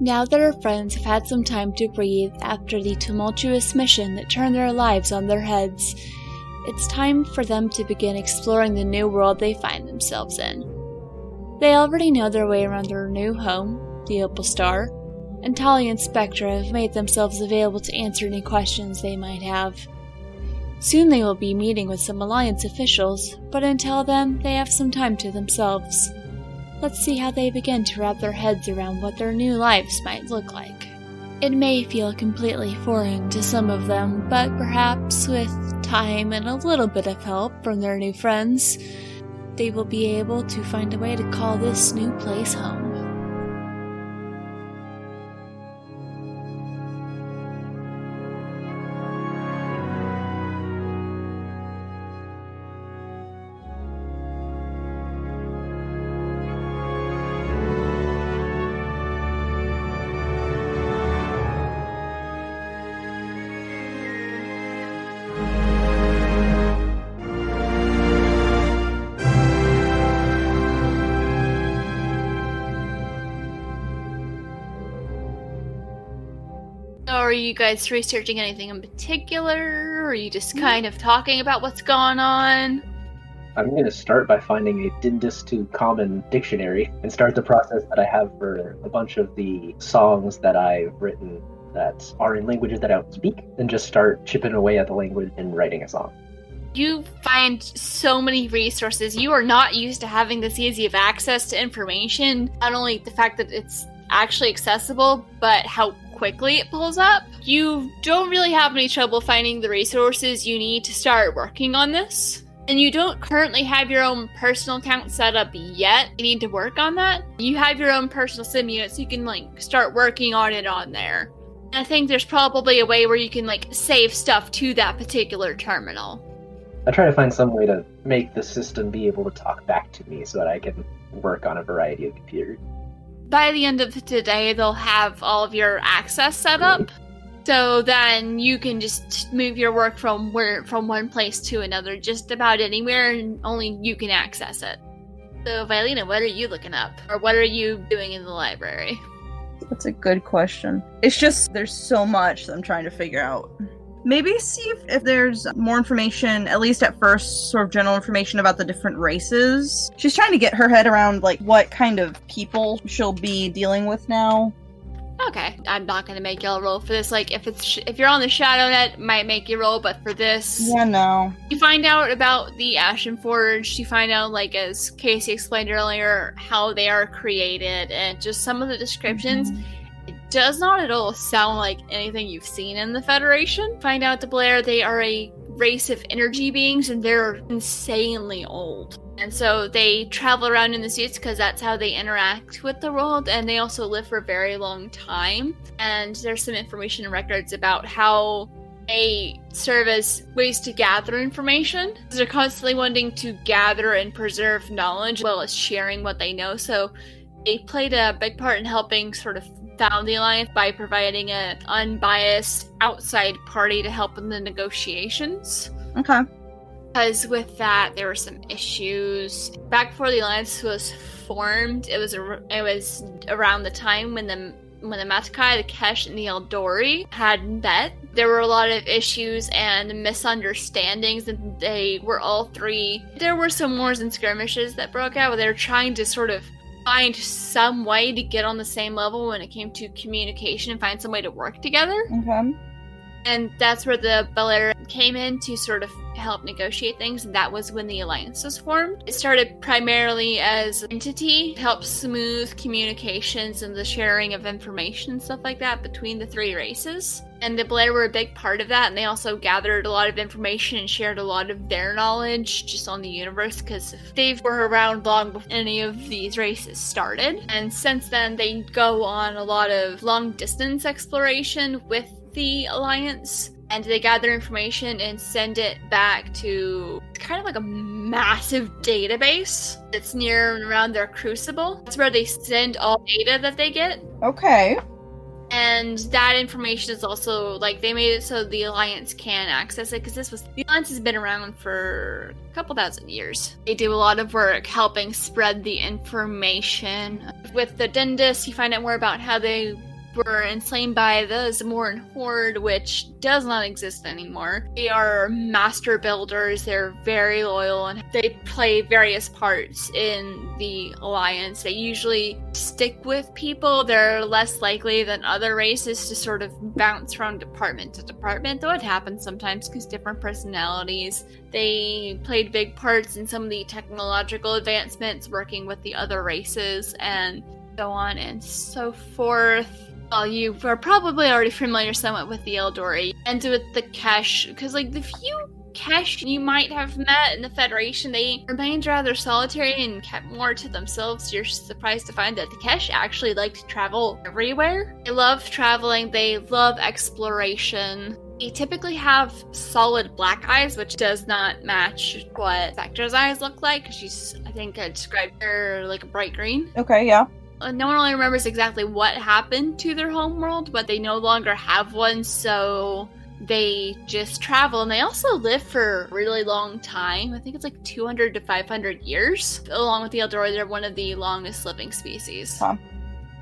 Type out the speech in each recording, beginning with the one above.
Now that our friends have had some time to breathe after the tumultuous mission that turned their lives on their heads, it's time for them to begin exploring the new world they find themselves in. They already know their way around their new home, the Opal Star, and Tali and Spectra have made themselves available to answer any questions they might have. Soon they will be meeting with some Alliance officials, but until then, they have some time to themselves. Let's see how they begin to wrap their heads around what their new lives might look like. It may feel completely foreign to some of them, but perhaps with time and a little bit of help from their new friends, they will be able to find a way to call this new place home. Are you guys researching anything in particular, or are you just kind of talking about what's going on? I'm going to start by finding a Dindus to Common dictionary and start the process that I have for a bunch of the songs that I've written that are in languages that I don't speak, and just start chipping away at the language and writing a song. You find so many resources. You are not used to having this easy of access to information. Not only the fact that it's actually accessible, but how quickly it pulls up. You don't really have any trouble finding the resources you need to start working on this. And you don't currently have your own personal account set up yet. You need to work on that. You have your own personal sim unit, so you can start working on it on there. And I think there's probably a way where you can save stuff to that particular terminal. I try to find some way to make the system be able to talk back to me so that I can work on a variety of computers. By the end of today, they'll have all of your access set up, so then you can just move your work from one place to another, just about anywhere, and only you can access it. So, Violina, what are you looking up? Or what are you doing in the library? That's a good question. It's just, there's so much that I'm trying to figure out. Maybe see if there's more information, at least at first, sort of general information about the different races. She's trying to get her head around, what kind of people she'll be dealing with now. Okay, I'm not gonna make y'all roll for this. If you're on the Shadow Net, might make you roll, but for this... Yeah, no. You find out about the Ashen Forge, you find out, as Casey explained earlier, how they are created, and just some of the descriptions. Mm-hmm. It does not at all sound like anything you've seen in the Federation. Find out to Blair they are a race of energy beings, and they're insanely old. And so they travel around in the suits because that's how they interact with the world, and they also live for a very long time. And there's some information and records about how they serve as ways to gather information. They're constantly wanting to gather and preserve knowledge, as well as sharing what they know. So they played a big part in helping sort of found the Alliance by providing an unbiased outside party to help in the negotiations. Okay. Because with that, there were some issues. Back before the Alliance was formed, it was around the time when the Matakai, the Kesh, and the Eldori had met. There were a lot of issues and misunderstandings, and they were all three. There were some wars and skirmishes that broke out, where they were trying to sort of find some way to get on the same level when it came to communication and find some way to work together. Okay. And that's where the Belair came in to sort of help negotiate things, and that was when the Alliance was formed. It started primarily as an entity to help smooth communications and the sharing of information and stuff like that between the three races. And the Belair were a big part of that, and they also gathered a lot of information and shared a lot of their knowledge just on the universe, because they were around long before any of these races started. And since then, they go on a lot of long-distance exploration with the Alliance, and they gather information and send it back to kind of like a massive database that's near and around their crucible. That's where they send all data that they get. Okay. And that information is also, like, they made it so the Alliance can access it, because the Alliance has been around for a couple thousand years. They do a lot of work helping spread the information. With the Dendis, you find out more about how they were enslaved by the Zamoran Horde, which does not exist anymore. They are master builders, they're very loyal, and they play various parts in the Alliance. They usually stick with people. They're less likely than other races to sort of bounce from department to department, though it happens sometimes because different personalities. They played big parts in some of the technological advancements, working with the other races, and so on and so forth. Well, you are probably already familiar somewhat with the Eldori, and with the Kesh, because, like, the few Kesh you might have met in the Federation, they remained rather solitary and kept more to themselves. You're surprised to find that the Kesh actually like to travel everywhere. They love traveling, they love exploration. They typically have solid black eyes, which does not match what Spectra's eyes look like, because she's, I think I described her like a bright green. Okay, yeah. No one really remembers exactly what happened to their homeworld, but they no longer have one, so they just travel. And they also live for a really long time. I think it's like 200 to 500 years. Along with the Eldori, they're one of the longest living species. Huh.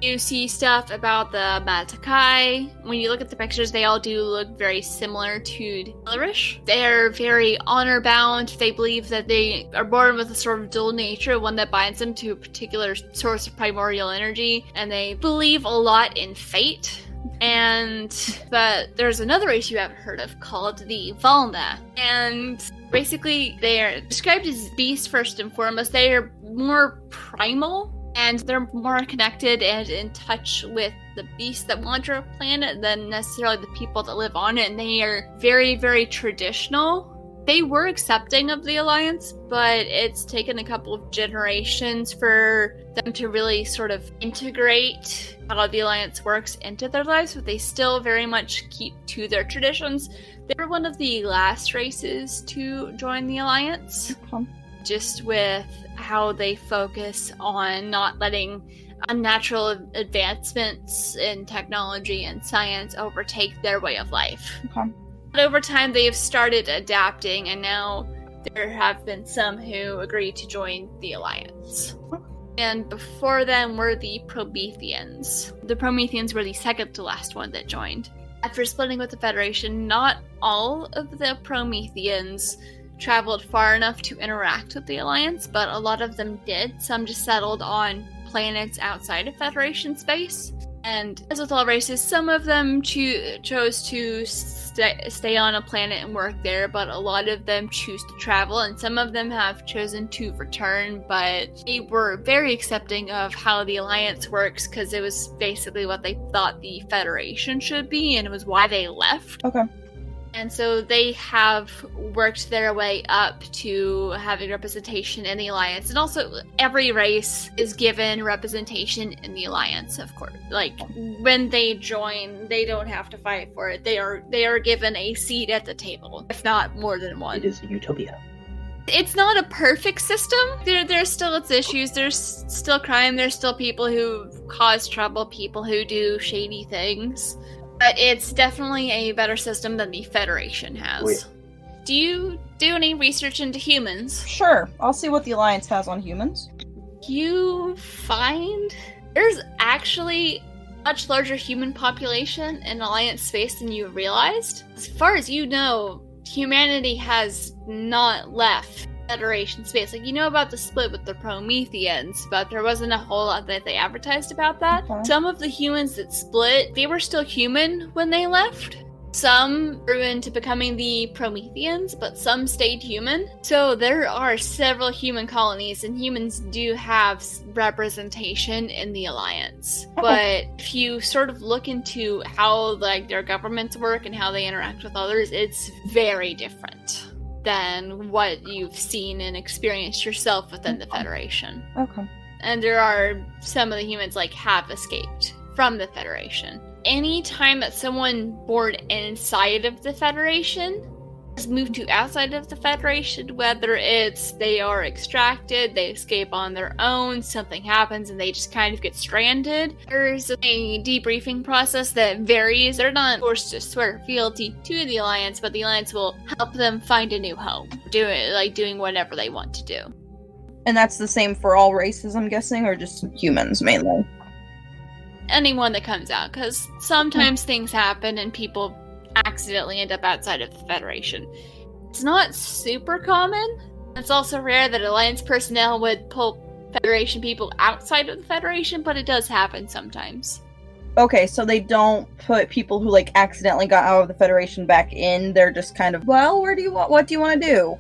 You see stuff about the Matakai. When you look at the pictures, they all do look very similar to the Irish. They're very honor-bound. They believe that they are born with a sort of dual nature, one that binds them to a particular source of primordial energy, and they believe a lot in fate. But there's another race you haven't heard of called the Valna, and basically they are described as beasts first and foremost. They are more primal, and they're more connected and in touch with the beasts that wander a planet than necessarily the people that live on it. And they are very, very traditional. They were accepting of the Alliance, but it's taken a couple of generations for them to really sort of integrate how the Alliance works into their lives, but they still very much keep to their traditions. They were one of the last races to join the Alliance. Just with how they focus on not letting unnatural advancements in technology and science overtake their way of life. Okay. But over time, they have started adapting, and now there have been some who agreed to join the Alliance. And before them were the Prometheans. The Prometheans were the second to last one that joined. After splitting with the Federation, not all of the Prometheans traveled far enough to interact with the Alliance, but a lot of them did. Some just settled on planets outside of Federation space. And as with all races, some of them chose to stay on a planet and work there, but a lot of them choose to travel, and some of them have chosen to return, but they were very accepting of how the Alliance works, because it was basically what they thought the Federation should be, and it was why they left. Okay. And so they have worked their way up to having representation in the Alliance. And also, every race is given representation in the Alliance, of course. Like, when they join, they don't have to fight for it. They are given a seat at the table, if not more than one. It is a utopia. It's not a perfect system. There's still its issues. There's still crime. There's still people who cause trouble, people who do shady things. But it's definitely a better system than the Federation has. Oh, yeah. Do you do any research into humans? Sure. I'll see what the Alliance has on humans. You find there's actually a much larger human population in Alliance space than you realized. As far as you know, humanity has not left Federation space. Like, you know about the split with the Prometheans, but there wasn't a whole lot that they advertised about that. Okay. Some of the humans that split, they were still human when they left. Some grew into becoming the Prometheans, but some stayed human. So there are several human colonies, and humans do have representation in the Alliance. But if you sort of look into how like their governments work and how they interact with others, it's very different than what you've seen and experienced yourself within the Federation. Okay. And there are some of the humans like have escaped from the Federation. Any time that someone born inside of the Federation move to outside of the Federation, whether it's they are extracted, they escape on their own, something happens and they just kind of get stranded. There's a debriefing process that varies. They're not forced to swear fealty to the Alliance, but the Alliance will help them find a new home, doing whatever they want to do. And that's the same for all races, I'm guessing, or just humans mainly? Anyone that comes out, because sometimes things happen and people accidentally end up outside of the Federation. It's not super common. It's also rare that Alliance personnel would pull Federation people outside of the Federation, but it does happen sometimes. Okay, so they don't put people who, like, accidentally got out of the Federation back in. They're just kind of, well, what do you want to do?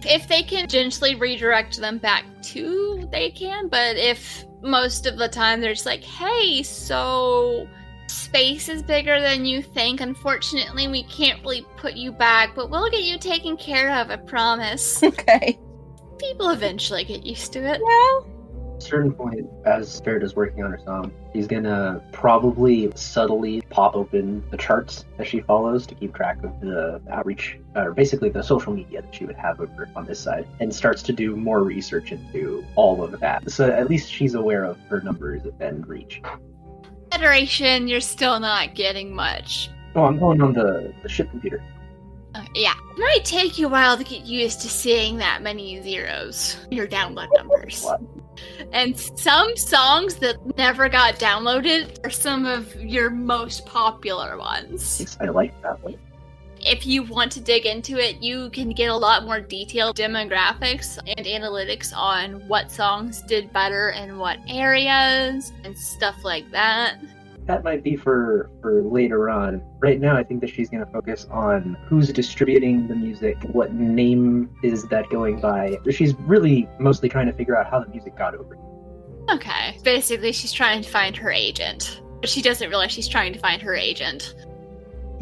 If they can gently redirect them back to, they can, but if most of the time they're just like, hey, so space is bigger than you think. Unfortunately, we can't really put you back, but we'll get you taken care of, I promise. Okay. People eventually get used to it. Yeah. At a certain point, as Farida's working on her song, she's gonna probably subtly pop open the charts that she follows to keep track of the outreach, or basically the social media that she would have over on this side, and starts to do more research into all of that. So at least she's aware of her numbers and reach. Federation, you're still not getting much. Oh, I'm going on the ship computer. Yeah. It might take you a while to get used to seeing that many zeros in your download numbers. What? And some songs that never got downloaded are some of your most popular ones. I like that one. If you want to dig into it, you can get a lot more detailed demographics and analytics on what songs did better in what areas and stuff like that. That might be for later on. Right now, I think that she's going to focus on who's distributing the music, what name is that going by. She's really mostly trying to figure out how the music got over. Okay. Basically, she's trying to find her agent. But she doesn't realize she's trying to find her agent.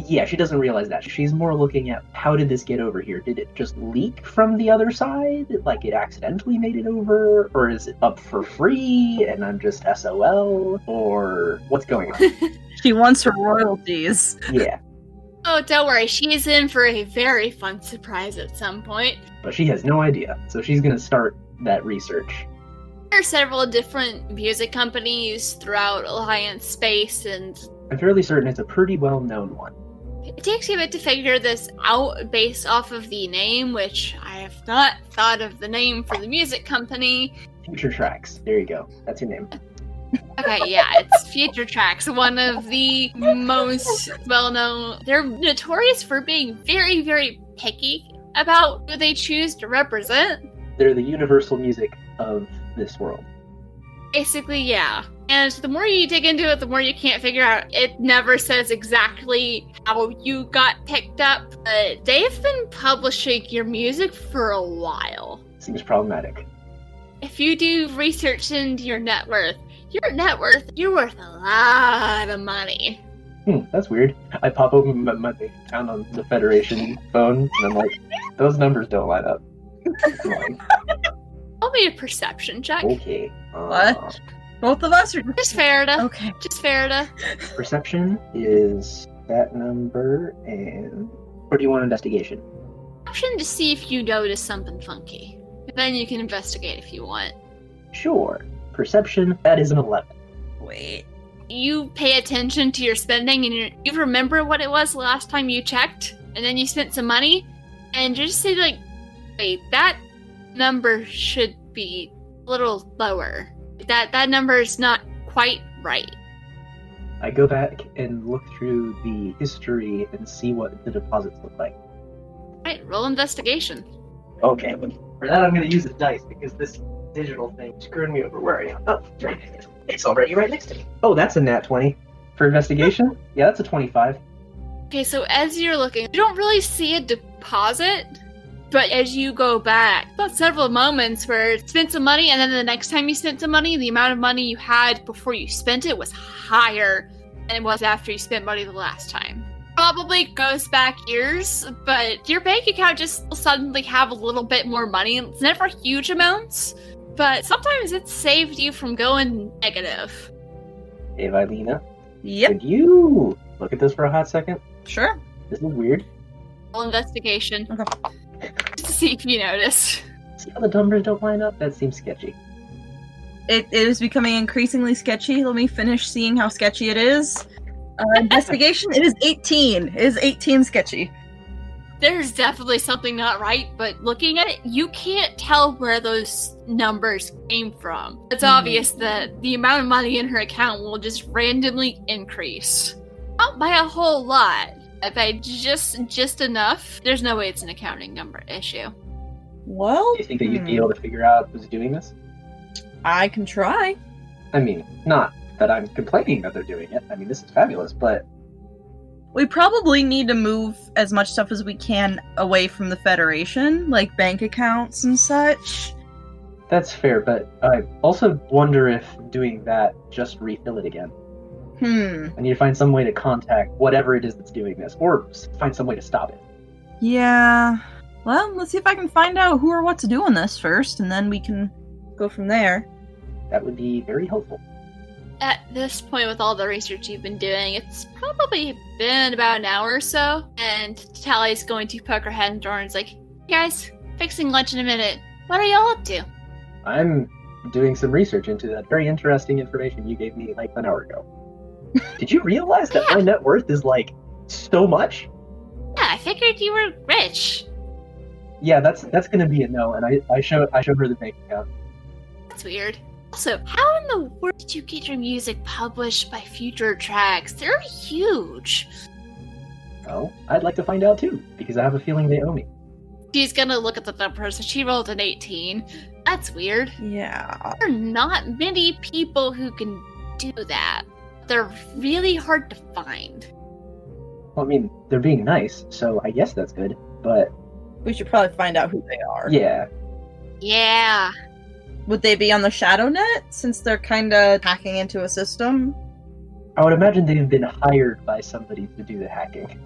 Yeah, she doesn't realize that. She's more looking at, how did this get over here? Did it just leak from the other side? Like it accidentally made it over? Or is it up for free and I'm just SOL? Or what's going on? She wants her royalties. Yeah. Oh, don't worry. She's in for a very fun surprise at some point. But she has no idea. So she's going to start that research. There are several different music companies throughout Alliance space, and I'm fairly certain it's a pretty well-known one. it takes you a bit to figure this out based off of the name, which I have not thought of the name for the music company. Future Tracks. There you go. That's your name. Okay, yeah, it's Future Tracks, one of the most well-known. They're notorious for being very, very picky about who they choose to represent. They're the universal music of this world. Basically, yeah. And the more you dig into it, the more you can't figure out. It never says exactly how you got picked up, but they've been publishing your music for a while. Seems problematic. If you do research into your net worth, you're worth a lot of money. That's weird. I pop open my bank account on the Federation phone, and I'm like, those numbers don't line up. Come on. I'll be a perception check. Okay. What? Both of us? Or Just Farida. Okay. Just Farida. Perception is that number, and... Or do you want investigation? Option to see if you notice something funky. Then you can investigate if you want. Sure. Perception, that is an 11. Wait. You pay attention to your spending and you remember what it was last time you checked, and then you spent some money, and you just say like, wait, that number should be a little lower. That number is not quite right. I go back and look through the history and see what the deposits look like. Alright, roll investigation. Okay, but for that I'm going to use a dice, because this digital thing screwed me over. Where are you? Oh, it's already right next to me. Oh, that's a nat 20. For investigation? Yeah, that's a 25. Okay, so as you're looking, you don't really see a deposit, but as you go back, about several moments where you spent some money, and then the next time you spent some money, the amount of money you had before you spent it was higher than it was after you spent money the last time. Probably goes back years, but your bank account just will suddenly have a little bit more money. It's never huge amounts, but sometimes it's saved you from going negative. Hey, Vilena. Yep. Could you look at this for a hot second? Sure. This is weird. Roll investigation. Okay. Just to see if you notice. See how the numbers don't line up? That seems sketchy. It is becoming increasingly sketchy. Let me finish seeing how sketchy it is. Investigation, it is 18. It is 18 sketchy. There's definitely something not right, but looking at it, you can't tell where those numbers came from. It's obvious that the amount of money in her account will just randomly increase. Not by a whole lot, but by just enough. There's no way it's an accounting number issue. Well, Do you think that you'd be able to figure out who's doing this? I can try. I mean, not that I'm complaining that they're doing it. I mean, this is fabulous, but We probably need to move as much stuff as we can away from the Federation, like bank accounts and such. that's fair. But I also wonder if doing that just refill it again. I need to find some way to contact whatever it is that's doing this, or find some way to stop it. Yeah. Well, let's see if I can find out who or what's doing this first, and then we can go from there. That would be very helpful. At this point, with all the research you've been doing, it's probably been about an hour or so, and Tali's going to poke her head in the door and is like, "Hey guys, fixing lunch in a minute. What are y'all up to?" I'm doing some research into that very interesting information you gave me like an hour ago. Did you realize that my net worth is like so much? Yeah, I figured you were rich. Yeah, that's gonna be a no, and I showed her the bank account. That's weird. Also, how in the world did you get your music published by Future Tracks? They're huge. Oh, I'd like to find out too, because I have a feeling they owe me. She's gonna look at the numbers, and she rolled an 18. That's weird. Yeah. There are not many people who can do that. They're really hard to find. Well, I mean, they're being nice, so I guess that's good, but We should probably find out who they are. yeah. Yeah. Would they be on the Shadow Net, since they're kind of hacking into a system? I would imagine they've been hired by somebody to do the hacking.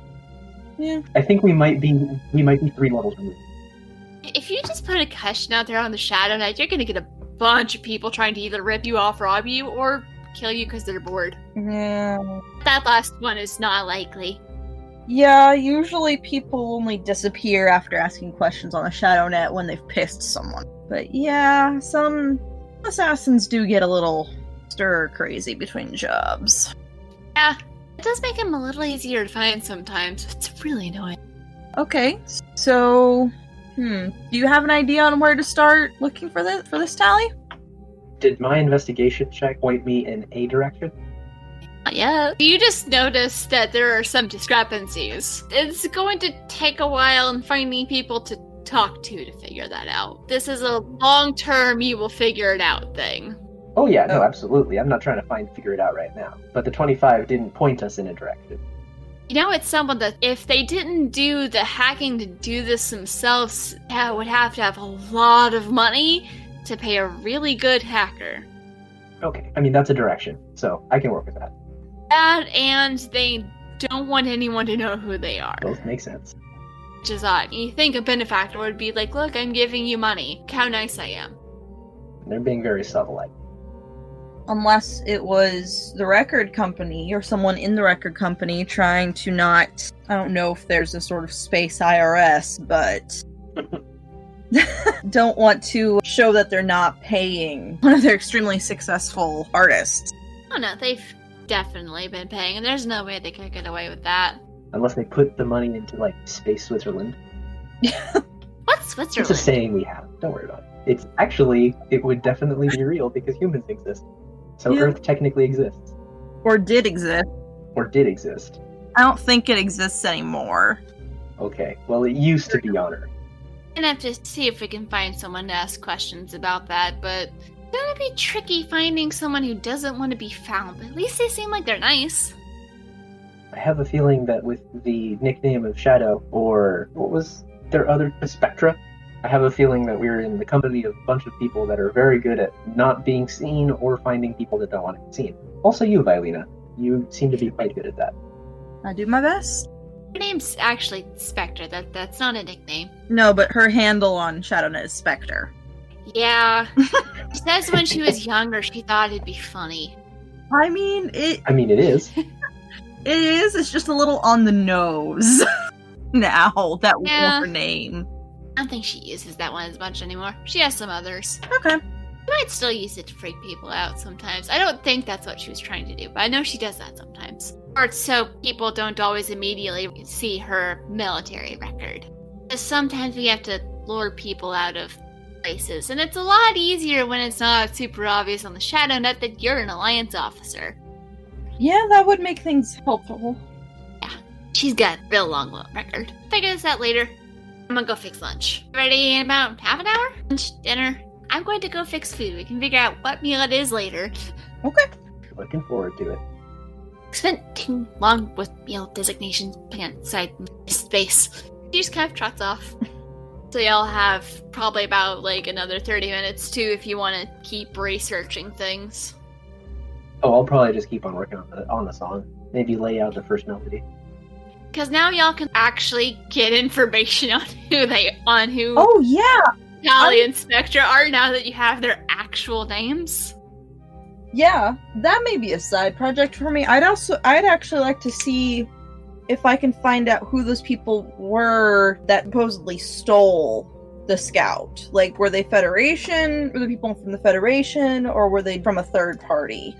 Yeah. I think we might be 3 levels removed. If you just put a question out there on the Shadow Net, you're gonna get a bunch of people trying to either rip you off, rob you, or kill you because they're bored. Yeah. That last one is not likely. Yeah, usually people only disappear after asking questions on the Shadow Net when they've pissed someone. But yeah, some assassins do get a little stir-crazy between jobs. Yeah, it does make them a little easier to find sometimes. It's really annoying. Okay, so... do you have an idea on where to start looking for this Tali? Did my investigation check point me in a direction? Not yet. You just notice that there are some discrepancies. It's going to take a while in finding people to talk to figure that out. This is a long-term, you will figure it out thing. Oh yeah, no, absolutely. I'm not trying to figure it out right now. But the 25 didn't point us in a direction. You know, it's someone that if they didn't do the hacking to do this themselves, would have to have a lot of money to pay a really good hacker. Okay, I mean, that's a direction, so I can work with that. That, and they don't want anyone to know who they are. Both make sense. Which is odd. You think a benefactor would be like, "Look, I'm giving you money. Look how nice I am." They're being very subtle. Unless it was the record company or someone in the record company trying to not... I don't know if there's a sort of space IRS, but... don't want to show that they're not paying one of their extremely successful artists. Oh no, they've definitely been paying, and there's no way they could get away with that. Unless they put the money into, like, Space Switzerland. What's Switzerland? It's a saying we have. Don't worry about it. It's actually, it would definitely be real because humans exist. So Yeah. Earth technically exists. Or did exist. Or did exist. I don't think it exists anymore. Okay, well, it used to be on Earth. We're gonna have to see if we can find someone to ask questions about that, but it's gonna be tricky finding someone who doesn't want to be found, but at least they seem like they're nice. I have a feeling that with the nickname of Shadow, or what was their other, Spectra? I have a feeling that we're in the company of a bunch of people that are very good at not being seen or finding people that don't want to be seen. Also you, Vilena. You seem to be quite good at that. I do my best. Her name's actually Spectra, that's not a nickname. No, but her handle on ShadowNet is Spectre. Yeah. She says when she was younger she thought it'd be funny. I mean, it I mean, it is. is. It's just a little on the nose. now. That was Yeah. her name. I don't think she uses that one as much anymore. She has some others. Okay. She might still use it to freak people out sometimes. I don't think that's what she was trying to do, but I know she does that sometimes. Or it's so people don't always immediately see her military record. Because sometimes we have to lure people out of places, and it's a lot easier when it's not super obvious on the shadow net that you're an Alliance officer. Yeah, that would make things helpful. She's got a real long record. Figure this out later. I'm gonna go fix lunch. Ready in about half an hour? Lunch, dinner. I'm going to go fix food. We can figure out what meal it is later. Okay. Looking forward to it. Spent too long with meal designations, plant side space. She just kind of trots off. So y'all have probably about another 30 minutes too if you want to keep researching things. Oh, I'll probably just keep on working on the song. Maybe lay out the first melody. Because now y'all can actually get information on who Oh, yeah. Tali and Spectra are now that you have their actual names. Yeah, that may be a side project for me. I'd actually like to see if I can find out who those people were that supposedly stole the scout. Like, were they Federation? Were the people from the Federation? Or were they from a third party?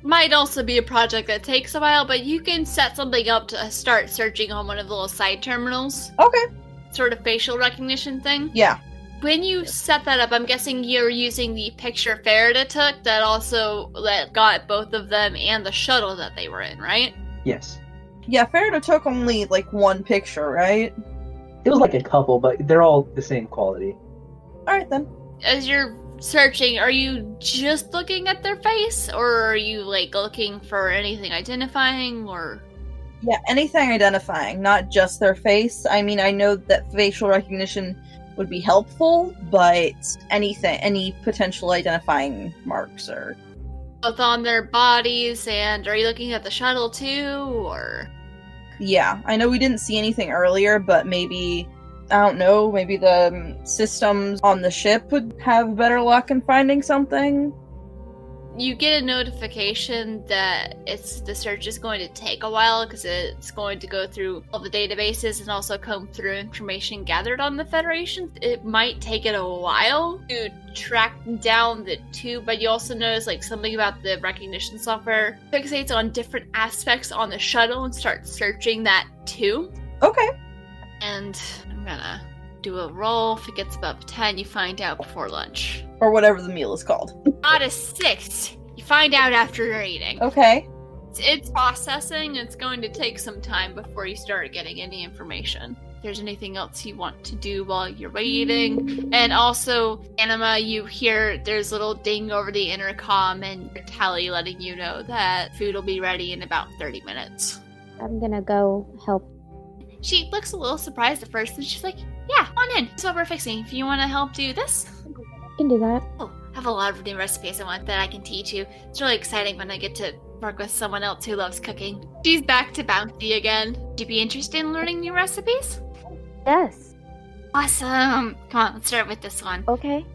Might also be a project that takes a while, but you can set something up to start searching on one of the little side terminals. Okay. Sort of facial recognition thing. Yeah. When you set that up, I'm guessing you're using the picture Farida took that got both of them and the shuttle that they were in, right? Yes. Yeah, Farida took only, one picture, right? It was a couple, but they're all the same quality. Alright then. As you're searching, are you just looking at their face, or are you looking for anything identifying, or? Yeah, anything identifying, not just their face. I mean, I know that facial recognition would be helpful, but any potential identifying marks or... Both on their bodies, and are you looking at the shuttle too, or? Yeah, I know we didn't see anything earlier, but maybe, I don't know, maybe the systems on the ship would have better luck in finding something. You get a notification that the search is going to take a while because it's going to go through all the databases and also comb through information gathered on the Federation. It might take it a while to track down the two, but you also notice something about the recognition software fixates on different aspects on the shuttle and starts searching that too. Okay. And I'm gonna do a roll. If it gets above 10, you find out before lunch. Or whatever the meal is called. Not a 6. You find out after you're eating. Okay. It's processing. It's going to take some time before you start getting any information. If there's anything else you want to do while you're waiting. And also, Anima, you hear there's a little ding over the intercom and Tali letting you know that food will be ready in about 30 minutes. I'm gonna go help. She looks a little surprised at first, and she's like, yeah, come on in. That's what we're fixing. If you want to help do this. I can do that. Oh, I have a lot of new recipes I want that I can teach you. It's really exciting when I get to work with someone else who loves cooking. She's back to bouncy again. Would you be interested in learning new recipes? Yes. Awesome. Come on, let's start with this one. Okay.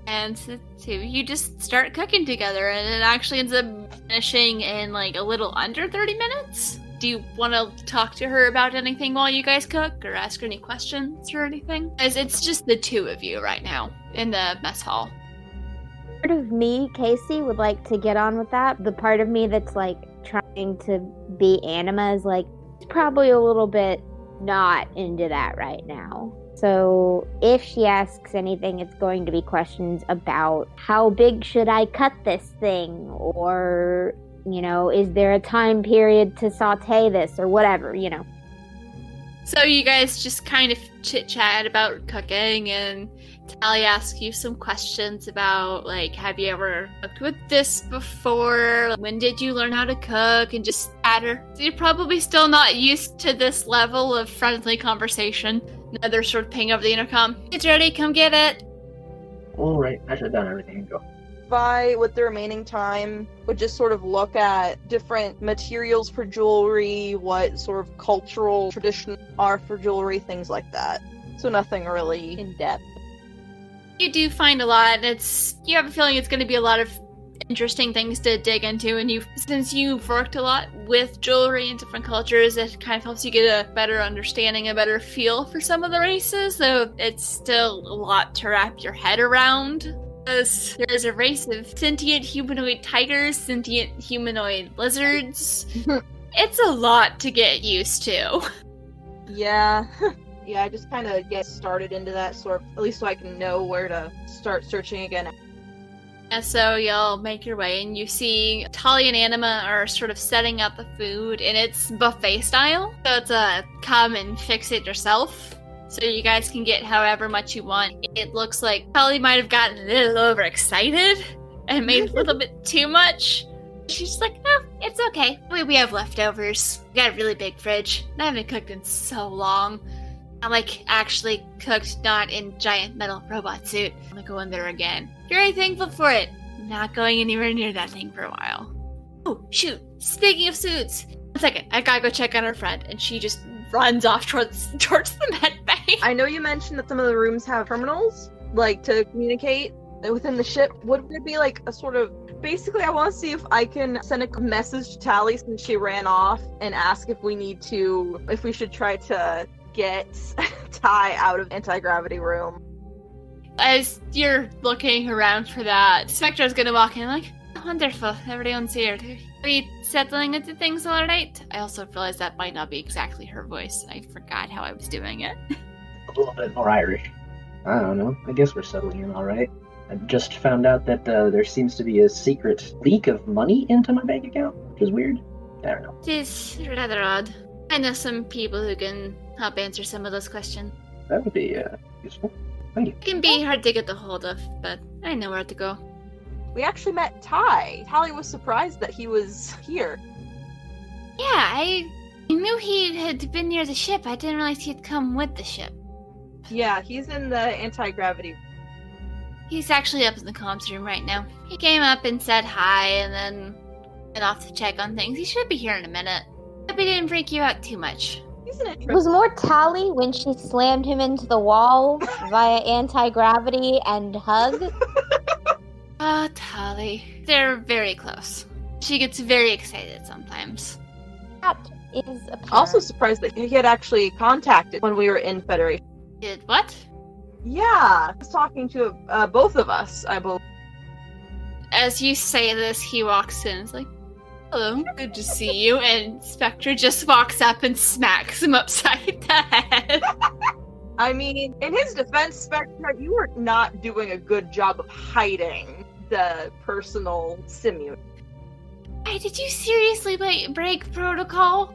And so you just start cooking together, and it actually ends up finishing in a little under 30 minutes. Do you want to talk to her about anything while you guys cook, or ask her any questions or anything? As it's just the two of you right now in the mess hall. Part of me, Casey, would like to get on with that. The part of me that's trying to be Anima is probably a little bit not into that right now. So if she asks anything, it's going to be questions about how big should I cut this thing, or is there a time period to saute this, or whatever, So you guys just kind of chit-chat about cooking, and Tali asks you some questions about, have you ever cooked with this before? When did you learn how to cook? And just chatter. So you're probably still not used to this level of friendly conversation. Another sort of ping over the intercom. It's ready, come get it. All right, I should have done everything and go. I, with the remaining time, would just sort of look at different materials for jewelry, what sort of cultural traditions are for jewelry, things like that. So nothing really in depth. You do find a lot, and you have a feeling it's going to be a lot of interesting things to dig into, and since you've worked a lot with jewelry in different cultures, it kind of helps you get a better understanding, a better feel for some of the races, though it's still a lot to wrap your head around. Because there's a race of sentient humanoid tigers, sentient humanoid lizards. It's a lot to get used to. Yeah. Yeah, I just kind of get started into that sort of, at least so I can know where to start searching again. And so you'll make your way, and you see Tali and Anima are sort of setting up the food, and it's buffet style. So it's a come and fix it yourself. So you guys can get however much you want. It looks like Tali might have gotten a little overexcited and made a little bit too much. She's just like, no, it's okay. We have leftovers. We got a really big fridge. I haven't cooked in so long. I'm like actually cooked, not in giant metal robot suit. I'm gonna go in there again. Very thankful for it. Not going anywhere near that thing for a while. Oh, shoot. Speaking of suits. 1 second. I gotta go check on her friend. And she just runs off towards the med bay. I know you mentioned that some of the rooms have terminals, like to communicate within the ship. Would there be like a sort of, basically I want to see if I can send a message to Tali since she ran off and ask if we should try to get Ty out of anti-gravity room. As you're looking around for that, Spectra's gonna walk in like, wonderful, everyone's here. Are you settling into things all right? I also realized that might not be exactly her voice. I forgot how I was doing it. A little bit more Irish. I don't know. I guess we're settling in all right. I just found out that there seems to be a secret leak of money into my bank account, which is weird. I don't know. It is rather odd. I know some people who can help answer some of those questions. That would be useful. Thank you. It can be hard to get a hold of, but I know where to go. We actually met Ty. Tali was surprised that he was here. Yeah, I knew he had been near the ship. I didn't realize he'd come with the ship. Yeah, he's in the anti-gravity. He's actually up in the comms room right now. He came up and said hi, and then went off to check on things. He should be here in a minute. Hope he didn't freak you out too much. He's an It interesting. was more Tali when she slammed him into the wall via anti-gravity and hug. Ah, Tali. They're very close. She gets very excited sometimes. That is apparent. Also surprised that he had actually contacted when we were in Federation. Did what? Yeah, he's talking to both of us, I believe. As you say this, he walks in and is like, hello, good to see you. And Spectra just walks up and smacks him upside the head. I mean, in his defense, Spectra, you were not doing a good job of hiding the personal simu. Hey, did you seriously break protocol?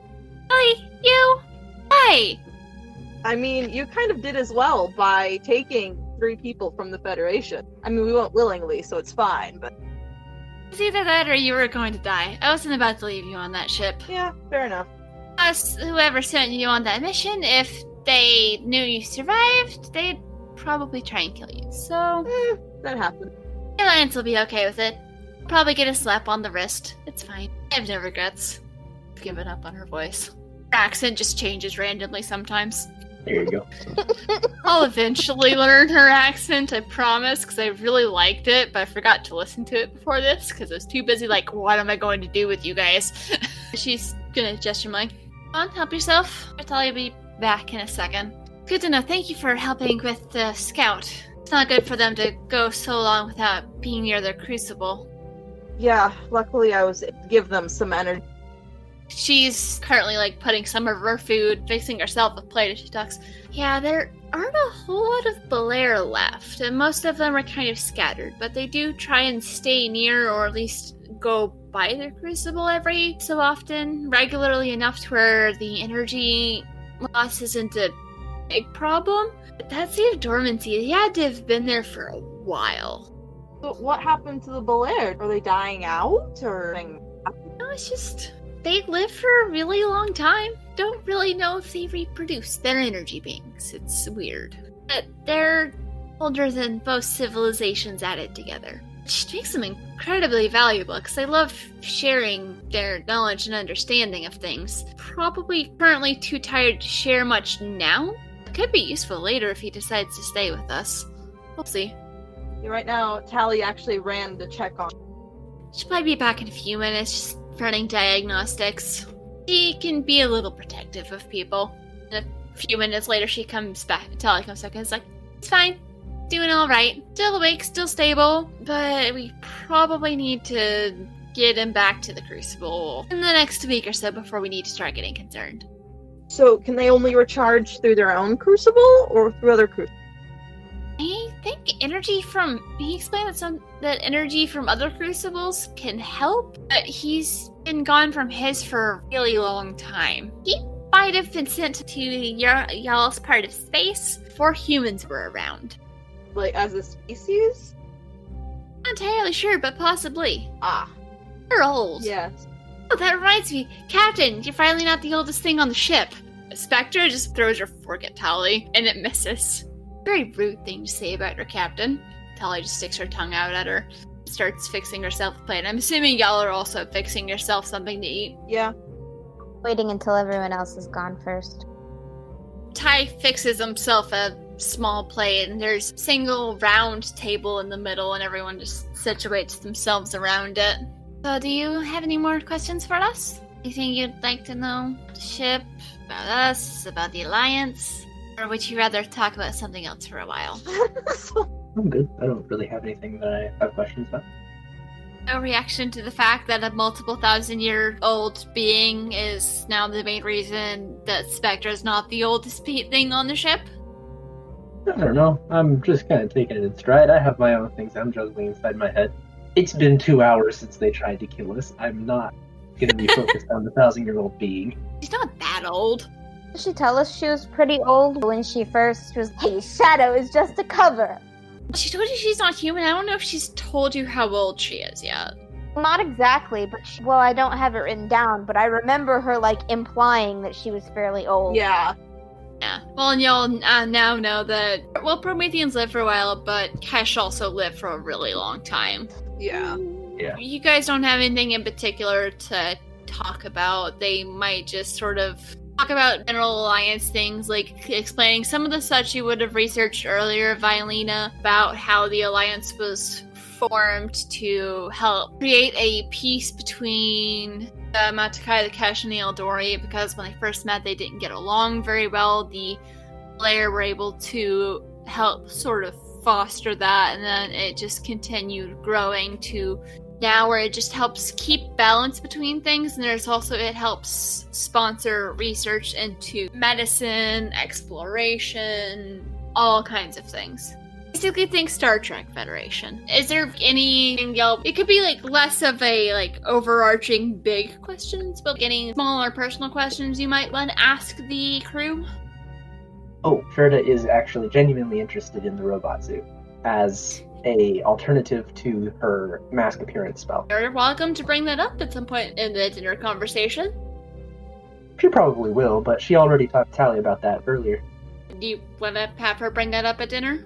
Hey, you? Hey! I mean, you kind of did as well by taking 3 people from the Federation. I mean, we went willingly, so it's fine, but... It's either that or you were going to die. I wasn't about to leave you on that ship. yeah, fair enough. Plus, whoever sent you on that mission, if they knew you survived, they'd probably try and kill you. So, That happened. the Alliance will be okay with it. Probably get a slap on the wrist. It's fine. I have no regrets. I've given up on her voice. Her accent just changes randomly sometimes. There you go. I'll eventually learn her accent, I promise, because I really liked it, but I forgot to listen to it before this, because I was too busy, like, what am I going to do with you guys? She's gonna gesture like, come on, help yourself. I'll tell you, be back in a second. Good to know. Thank you for helping with the scout. It's not good for them to go so long without being near their crucible. Yeah, luckily I was able to give them some energy. She's currently, like, putting some of her food, fixing herself a plate as she talks. Yeah, there aren't a whole lot of Belair left, and most of them are kind of scattered, but they do try and stay near, or at least go by their crucible every so often, regularly enough to where the energy loss isn't a big problem. But that state of dormancy, they had to have been there for a while. So what happened to the Belair? Are they dying out, or... No, it's just... they live for a really long time. Don't really know if they reproduce. They're energy beings. It's weird. But they're older than both civilizations added together. Which makes them incredibly valuable, because they love sharing their knowledge and understanding of things. Probably currently too tired to share much now. It could be useful later if he decides to stay with us. We'll see. Right now, Tali actually ran to check on. She'll probably be back in a few minutes, just running diagnostics. She can be a little protective of people. And a few minutes later, she comes back. Tali comes back and is like, it's fine. Doing alright. Still awake, still stable. But we probably need to get him back to the Crucible in the next week or so before we need to start getting concerned. So, can they only recharge through their own crucible or through other crucibles? I think energy from... He explained that energy from other crucibles can help, but he's been gone from his for a really long time. He might have been sent to y'all's part of space before humans were around. Like, as a species? Not entirely sure, but possibly. Ah. They're old. Yes. Oh, that reminds me. Captain, you're finally not the oldest thing on the ship. Spectra just throws her fork at Tali, and it misses. Very rude thing to say about her captain. Tali just sticks her tongue out at her, starts fixing herself a plate. I'm assuming y'all are also fixing yourself something to eat. Yeah. Waiting until everyone else is gone first. Ty fixes himself a small plate, and there's a single round table in the middle, and everyone just situates themselves around it. So, do you have any more questions for us? Anything you'd like to know? About the ship? About us? About the Alliance? Or would you rather talk about something else for a while? I'm good. I don't really have anything that I have questions about. No reaction to the fact that a multiple thousand-year-old being is now the main reason that Spectra is not the oldest thing on the ship? I don't know. I'm just kind of taking it in stride. I have my own things I'm juggling inside my head. It's been 2 hours since they tried to kill us. I'm not going to be focused on the 1,000-year-old being. She's not that old. Did she tell us she was pretty old when she first was, hey, Shadow is just a cover? She told you she's not human. I don't know if she's told you how old she is yet. Not exactly, but well, I don't have it written down, but I remember her, implying that she was fairly old. Yeah. Yeah. Well, and y'all now know that, well, Prometheans live for a while, but Kesh also lived for a really long time. Yeah. Yeah. You guys don't have anything in particular to talk about. They might just sort of talk about general alliance things, like explaining some of the such you would have researched earlier, Violina, about how the alliance was formed to help create a peace between the Matakai, the Kesh, and the Eldori, because when they first met, they didn't get along very well. The Slayer were able to help sort of foster that, and then it just continued growing to now where it just helps keep balance between things, and there's also, it helps sponsor research into medicine, exploration, all kinds of things. Basically think Star Trek Federation. Is there anything y'all, it could be less of a overarching big questions, but any smaller personal questions you might want to ask the crew? Oh, Ferda is actually genuinely interested in the robot suit as a alternative to her mask appearance spell. You're welcome to bring that up at some point in the dinner conversation. She probably will, but she already talked to Tali about that earlier. Do you want to have her bring that up at dinner?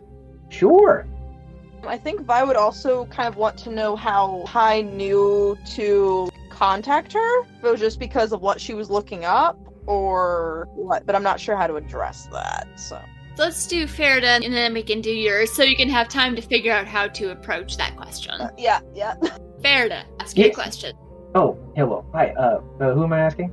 Sure. I think Vi would also kind of want to know how Kai knew to contact her. If it was just because of what she was looking up or what, but I'm not sure how to address that, so. Let's do Ferda, and then we can do yours, so you can have time to figure out how to approach that question. Yeah. Ferda, ask your Yes. question. Oh, hello. Hi, who am I asking?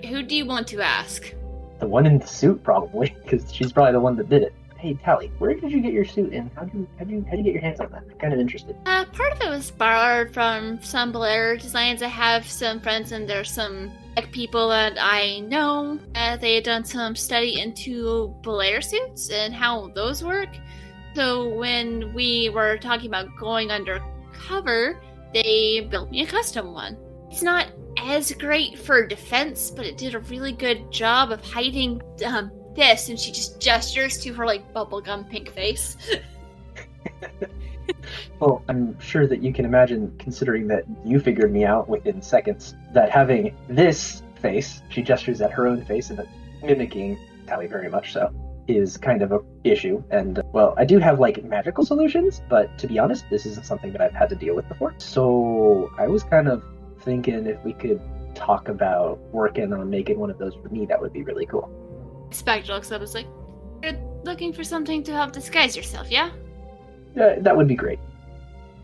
Who do you want to ask? The one in the suit, probably, because she's probably the one that did it. Hey, Tali, where did you get your suit, and how'd you get your hands on that? I'm kind of interested. Part of it was borrowed from some Blair designs. I have some friends, and there's some people that I know. They had done some study into Blair suits and how those work. So when we were talking about going undercover, they built me a custom one. It's not as great for defense, but it did a really good job of hiding this, and she just gestures to her bubblegum pink face. Well, I'm sure that you can imagine, considering that you figured me out within seconds, that having this face, she gestures at her own face, and mimicking Tali very much so, is kind of a issue. And, well, I do have, magical solutions, but to be honest, this isn't something that I've had to deal with before. So I was kind of thinking if we could talk about working on making one of those for me, that would be really cool. Spectre looks up and is like, you're looking for something to help disguise yourself, yeah? That would be great.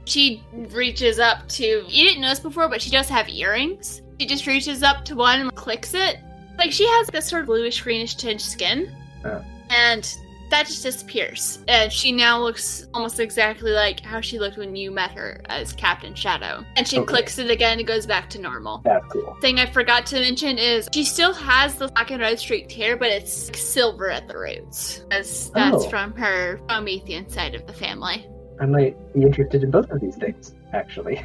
She reaches up to... You didn't notice before, but she does have earrings. She just reaches up to one and clicks it. Like, she has this sort of bluish-greenish tinged skin. And that just disappears. And she now looks almost exactly like how she looked when you met her as Captain Shadow. And she clicks it again and it goes back to normal. That's cool. Thing I forgot to mention is she still has the black and red streaked hair, but it's silver at the roots. As that's from her Promethean side of the family. I might be interested in both of these things, actually.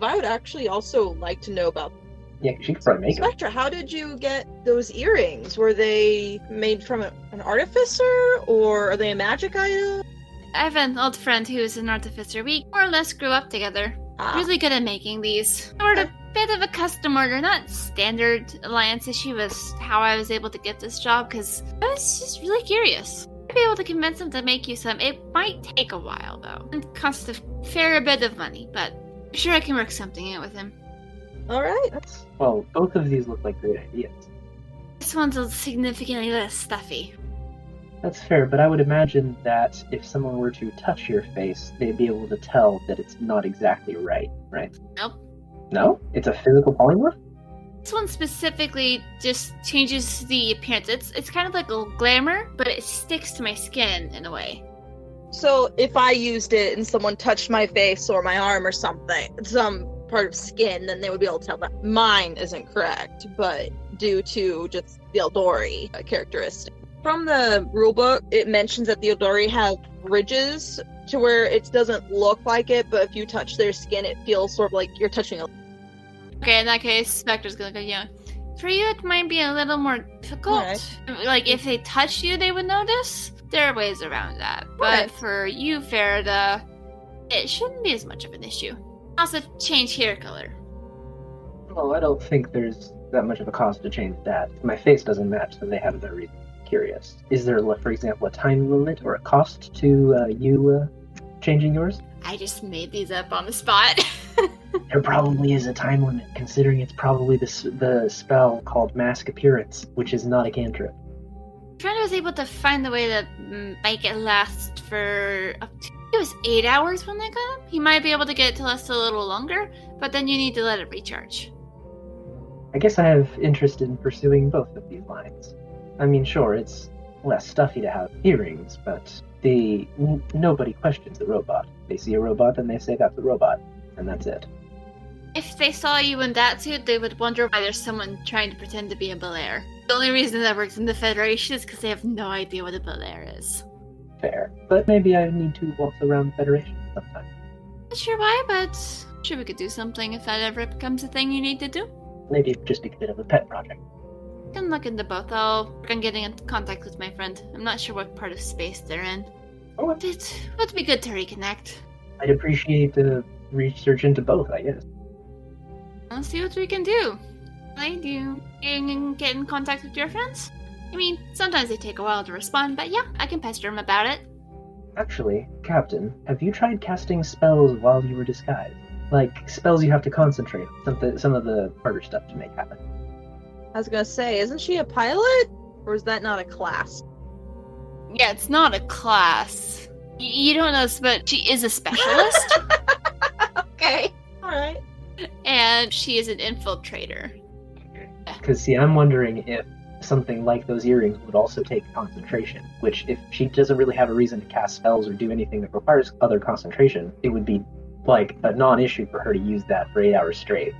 I would actually also like to know about... Yeah, she could probably make them. Spectra, how did you get those earrings? Were they made from an artificer, or are they a magic item? I have an old friend who is an artificer. We more or less grew up together. Really good at making these. Sort of bit of a custom order, not standard alliance issue, was how I was able to get this job, because I was just really curious. I'd be able to convince him to make you some. It might take a while, though. It costs a fair bit of money, but I'm sure I can work something out with him. Alright. Well, both of these look like great ideas. This one's significantly less stuffy. That's fair, but I would imagine that if someone were to touch your face, they'd be able to tell that it's not exactly right? Nope. No? It's a physical polymorph? This one specifically just changes the appearance. It's kind of like a glamour, but it sticks to my skin in a way. So if I used it and someone touched my face or my arm or something, some part of skin, then they would be able to tell that mine isn't correct, but due to just the Eldori characteristic. From the rulebook, it mentions that the Eldori have ridges to where it doesn't look like it, but if you touch their skin, it feels sort of like you're touching a... Okay, in that case, Spectra's gonna go, yeah. For you, it might be a little more difficult. Right. Like, if they touch you, they would notice. There are ways around that. But Right. for you, Farida, it shouldn't be as much of an issue. Also, change hair color. Well, I don't think there's that much of a cost to change that. My face doesn't match, so they have their reason. Curious. Is there, for example, a time limit or a cost to you changing yours? I just made these up on the spot. There probably is a time limit, considering it's probably the spell called Mask Appearance, which is not a cantrip. Trent was able to find a way to make it last for up to... It was 8 hours when they got him. He might be able to get it to last a little longer, but then you need to let it recharge. I guess I have interest in pursuing both of these lines. I mean, sure, it's less stuffy to have earrings, but nobody questions the robot. They see a robot and they say that's a robot, and that's it. If they saw you in that suit, they would wonder why there's someone trying to pretend to be a Belair. The only reason that works in the Federation is because they have no idea what a Belair is. Fair. But maybe I need to walk around the Federation sometime. Not sure why, but I'm sure we could do something if that ever becomes a thing you need to do. Maybe it'd just be a bit of a pet project. I can look into both. I'll work on getting in contact with my friend. I'm not sure what part of space they're in. Oh, It would be good to reconnect. I'd appreciate the research into both, I guess. Let's see what we can do. Do you get in contact with your friends? I mean, sometimes they take a while to respond, but yeah, I can pester them about it. Actually, Captain, have you tried casting spells while you were disguised? Like, spells you have to concentrate on, some of the harder stuff to make happen. I was gonna say, isn't she a pilot? Or is that not a class? Yeah, it's not a class. You don't know this, but she is a specialist. Okay. Alright. And she is an infiltrator. Because, see, I'm wondering if something like those earrings would also take concentration, which, if she doesn't really have a reason to cast spells or do anything that requires other concentration, it would be, like, a non-issue for her to use that for 8 hours straight.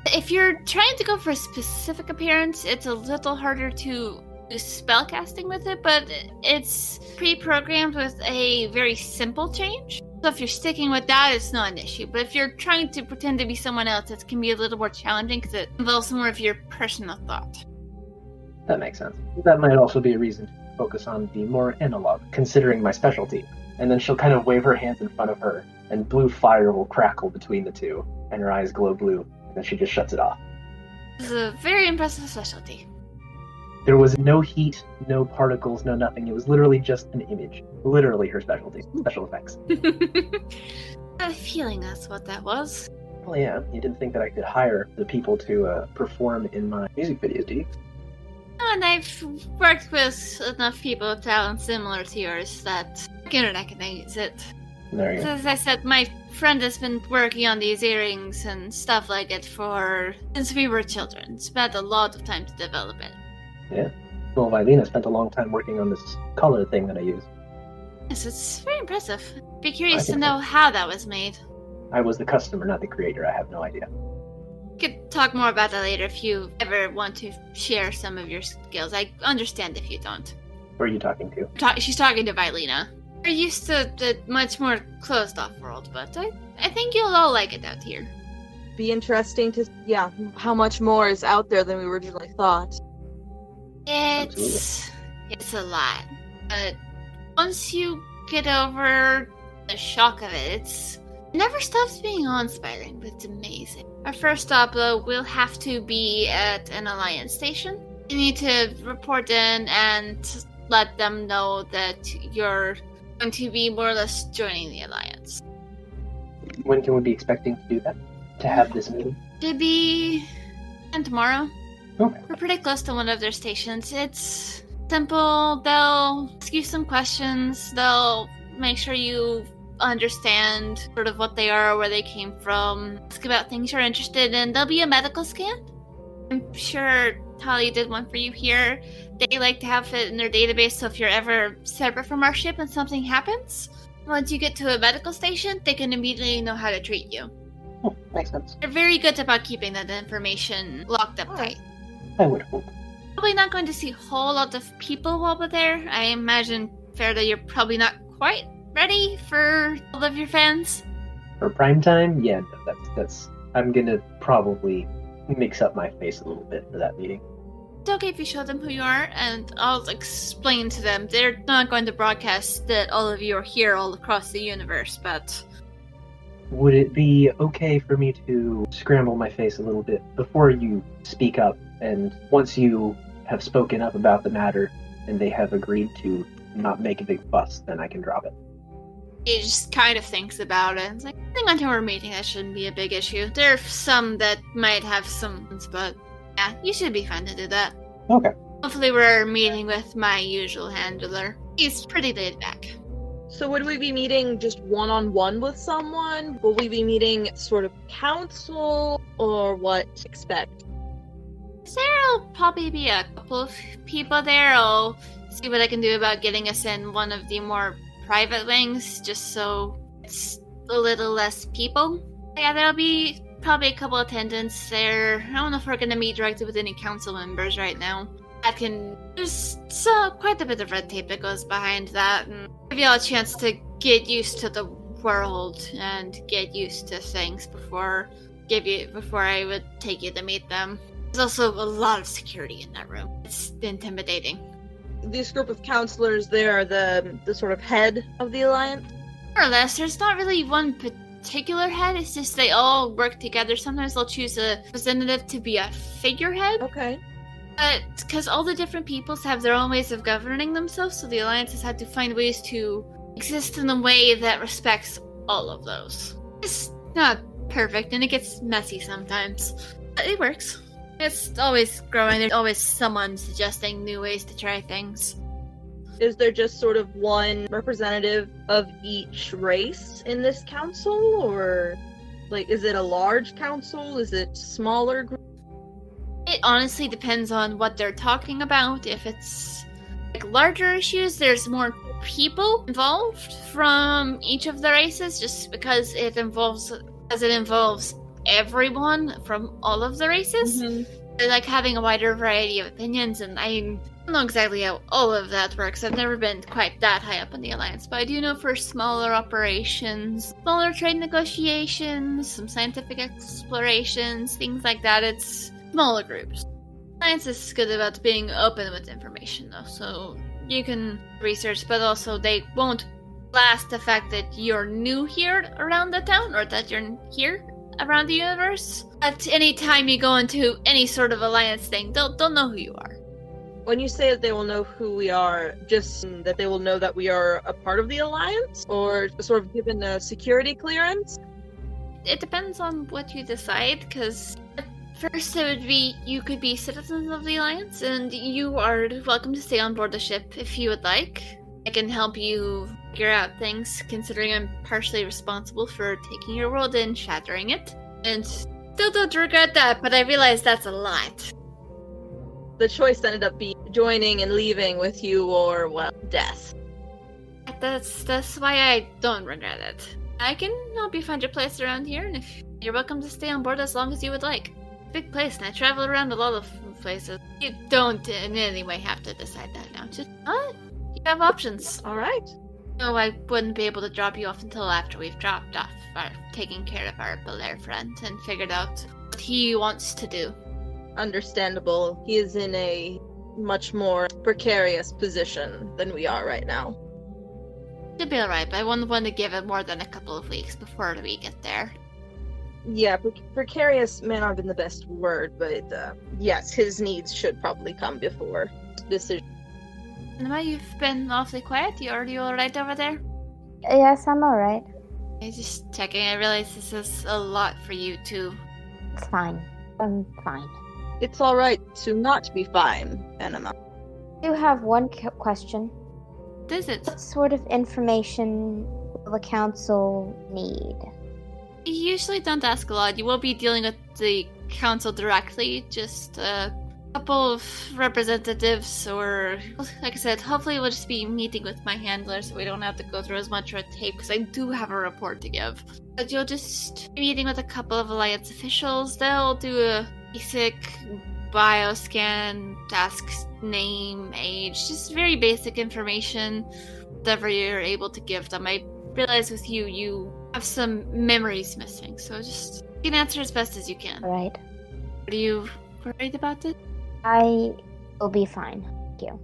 If you're trying to go for a specific appearance, it's a little harder to do spell casting with it, but it's pre-programmed with a very simple change. So if you're sticking with that, it's not an issue. But if you're trying to pretend to be someone else, it can be a little more challenging because it involves more of your personal thought. That makes sense. That might also be a reason to focus on the more analog, considering my specialty. And then she'll kind of wave her hands in front of her, and blue fire will crackle between the two, and her eyes glow blue, and then she just shuts it off. It's a very impressive specialty. There was no heat, no particles, no nothing. It was literally just an image. Literally her specialty. Special effects. I have a feeling that's what that was. Well, yeah, you didn't think that I could hire the people to perform in my music videos, do you? And I've worked with enough people with talent similar to yours that I can recognize it. There you go. As I said, my friend has been working on these earrings and stuff like it since we were children. Spent a lot of time to develop it. Yeah. Well, Vilena spent a long time working on this collar thing that I use. Yes, it's very impressive. Be curious to think know how that was made. I was the customer, not the creator. I have no idea. We could talk more about that later if you ever want to share some of your skills. I understand if you don't. Who are you talking to? She's talking to Vilena. We're used to the much more closed-off world, but I think you'll all like it out here. Be interesting to, how much more is out there than we originally thought. It's a lot. But once you get over the shock of it, it never stops being awe-inspiring, but it's amazing. Our first stop, though, will have to be at an Alliance station. You need to report in and let them know that you're going to be more or less joining the Alliance. When can we be expecting to do that? To have this meeting? Should be tomorrow. Okay. We're pretty close to one of their stations. It's simple. They'll ask you some questions. They'll make sure you understand sort of what they are, where they came from, ask about things you're interested in. There'll be a medical scan. I'm sure Tali did one for you here. They like to have it in their database, so if you're ever separate from our ship and something happens, once you get to a medical station, they can immediately know how to treat you. Oh, makes sense. They're very good about keeping that information locked up tight. I would hope. Probably not going to see a whole lot of people while we're there. I imagine, fair that you're probably not quite ready for all of your fans. For prime time? Yeah, no, that's I'm gonna probably mix up my face a little bit for that meeting. It's okay if you show them who you are, and I'll explain to them. They're not going to broadcast that all of you are here all across the universe, but... Would it be okay for me to scramble my face a little bit before you speak up, and once you have spoken up about the matter and they have agreed to not make a big fuss, then I can drop it? He just kind of thinks about it. It's like, I think until we're meeting, that shouldn't be a big issue. There are some that might have some, but yeah, you should be fine to do that. Okay. Hopefully we're meeting with my usual handler. He's pretty laid back. So would we be meeting just one-on-one with someone? Will we be meeting sort of council, or what to expect? There'll probably be a couple of people there. I'll see what I can do about getting us in one of the more private wings, just so it's a little less people. Yeah, there'll be probably a couple attendants there. I don't know if we're going to meet directly with any council members right now. There's quite a bit of red tape that goes behind that, and give you all a chance to get used to the world and get used to things before I would take you to meet them. There's also a lot of security in that room. It's intimidating. This group of counselors, they are the sort of head of the Alliance? More or less, there's not really one particular head, it's just they all work together. Sometimes they'll choose a representative to be a figurehead. Okay. But because all the different peoples have their own ways of governing themselves, so the Alliance has had to find ways to exist in a way that respects all of those. It's not perfect, and it gets messy sometimes. But it works. It's always growing. There's always someone suggesting new ways to try things. Is there just sort of one representative of each race in this council, or like is it a large council? Is it smaller group? It honestly depends on what they're talking about. If it's like larger issues, there's more people involved from each of the races, just because it involves everyone from all of the races. Mm-hmm. Like having a wider variety of opinions, and I don't know exactly how all of that works. I've never been quite that high up in the Alliance, but I do know for smaller operations, smaller trade negotiations, some scientific explorations, things like that, it's smaller groups. Science is good about being open with information, though, so you can research, but also they won't blast the fact that you're new here around the town, or that you're here around the universe. At any time you go into any sort of Alliance thing, they'll know who you are. When you say that they will know who we are, just that they will know that we are a part of the Alliance, or sort of given a security clearance? It depends on what you decide, because first, it would be you could be citizens of the Alliance, and you are welcome to stay on board the ship if you would like. I can help you figure out things, considering I'm partially responsible for taking your world and shattering it. And still don't regret that, but I realize that's a lot. The choice ended up being joining and leaving with you or, well, death. That's why I don't regret it. I can help you find your place around here, and if you're welcome to stay on board as long as you would like. It's a big place, and I travel around a lot of places. You don't in any way have to decide that now. Just, you have options. Alright. No, I wouldn't be able to drop you off until after we've dropped off taken care of our Belair friend and figured out what he wants to do. Understandable. He is in a much more precarious position than we are right now. Should be alright, but I wouldn't want to give it more than a couple of weeks before we get there. Yeah, precarious may not have been the best word, but yes, his needs should probably come before decision. Emma, you've been awfully quiet. Are you alright over there? Yes, I'm alright. I'm just checking. I realize this is a lot for you too. It's fine. I'm fine. It's alright to not be fine, Enema. I do have one question. What is it? What sort of information will the council need? You usually don't ask a lot. You will be dealing with the council directly. Just a couple of representatives, or like I said, hopefully we'll just be meeting with my handler so we don't have to go through as much red tape, because I do have a report to give. But you'll just be meeting with a couple of Alliance officials. They'll do a basic bioscan, ask name, age, just very basic information, whatever you're able to give them. I realize with you have some memories missing, so just you can answer as best as you can. Alright. Are you worried about it? I will be fine. Thank you.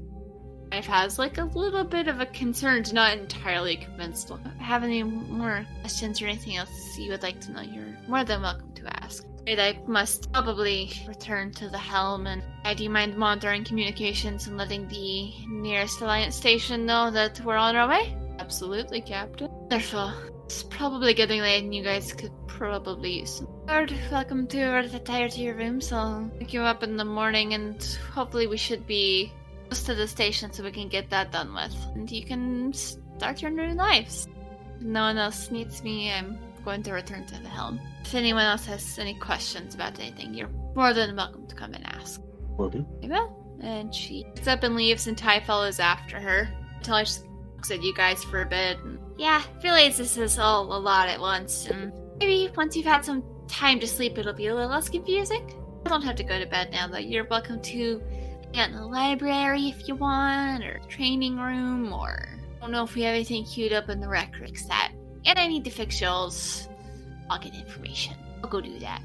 I've has like a little bit of a concern, not entirely convinced. Have any more questions or anything else you would like to know? You're more than welcome to ask. I must probably return to the helm, and do you mind monitoring communications and letting the nearest Alliance station know that we're on our way? Absolutely, Captain. Wonderful. It's probably getting late, and you guys could probably use some food. Welcome to retire to your room, so I'll wake you up in the morning, and hopefully we should be close to the station so we can get that done with. And you can start your new lives. If no one else needs me, I'm going to return to the helm. If anyone else has any questions about anything, you're more than welcome to come and ask. Will do. I will. And she gets up and leaves, and Ty follows after her until I just looks at you guys for a bit. And yeah, realize this is all a lot at once, and maybe once you've had some time to sleep, it'll be a little less confusing. You don't have to go to bed now, though. You're welcome to get in the library if you want, or training room, or I don't know if we have anything queued up in the rec room set. And I need to fix y'all's login information. I'll go do that.